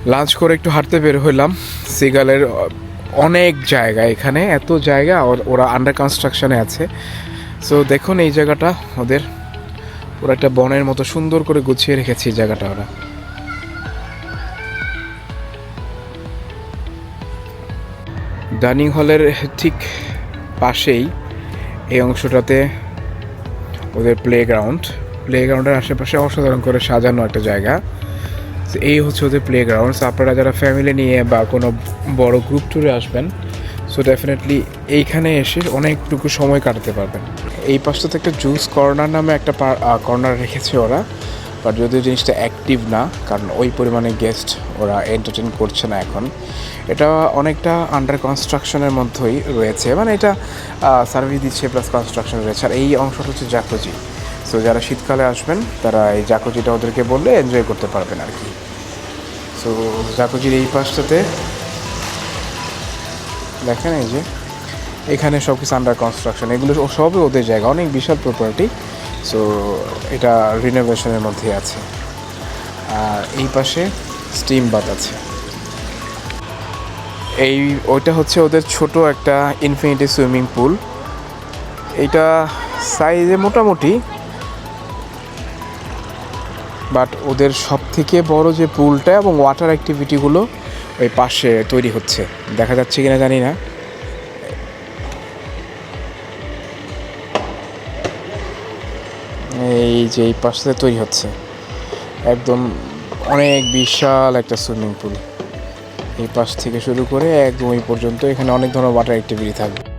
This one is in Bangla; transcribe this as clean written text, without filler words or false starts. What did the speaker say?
লাঞ্চ করে একটু হাঁটতে বের হইলাম। সিগালের অনেক জায়গা, এখানে এত জায়গা, ওরা আন্ডার কনস্ট্রাকশনে আছে। সো দেখুন এই জায়গাটা ওদের, ওরা একটা বনের মতো সুন্দর করে গুছিয়ে রেখেছে এই জায়গাটা ওরা। ডাইনিং হলের ঠিক পাশেই এই অংশটাতে ওদের প্লেগ্রাউন্ডের আশেপাশে অসাধারণ করে সাজানো একটা জায়গা। এই হচ্ছে ওদের প্লেগ্রাউন্ড। আপনারা যারা ফ্যামিলি নিয়ে বা কোনো বড় গ্রুপ ট্যুরে আসবেন, সো ডেফিনেটলি এইখানে এসে অনেকটুকু সময় কাটাতে পারবেন। এই পাশটাতে একটা জুস কর্নার নামে একটা কর্নার রেখেছে ওরা, বাট যদিও জিনিসটা অ্যাক্টিভ না, কারণ ওই পরিমাণে গেস্ট ওরা এন্টারটেন করছে না এখন। এটা অনেকটা আন্ডার কনস্ট্রাকশনের মধ্যেই রয়েছে, মানে এটা সার্ভিস দিচ্ছে প্লাস কনস্ট্রাকশন রয়েছে। আর এই অংশটা হচ্ছে জাকুজি। সো যারা শীতকালে আসবেন তারা এই জাকুজিটা ওদেরকে বললে এনজয় করতে পারবেন আর কি। সো জাকুজির এই পাশটাতে দেখেন, এই যে এখানে সব কিছু আন্ডার কনস্ট্রাকশন, এগুলো সবই ওদের জায়গা, অনেক বিশাল প্রপার্টি। সো এটা রিনোভেশনের মধ্যে আছে। আর এই পাশে স্টিম বাথ আছে। ওইটা হচ্ছে ওদের ছোট একটা ইনফিনিটি সুইমিং পুল। এটা সাইজে মোটামুটি, বাট ওদের সব থেকে বড় যে পুলটা এবং ওয়াটার অ্যাক্টিভিটিগুলো ওই পাশে তৈরি হচ্ছে, দেখা যাচ্ছে কিনা জানি না। এই যে এই পাশে তৈরি হচ্ছে একদম অনেক বিশাল একটা সুইমিং পুল, এই পাশ থেকে শুরু করে একদম ওই পর্যন্ত। এখানে অনেক ধরনের ওয়াটার অ্যাক্টিভিটি থাকবে।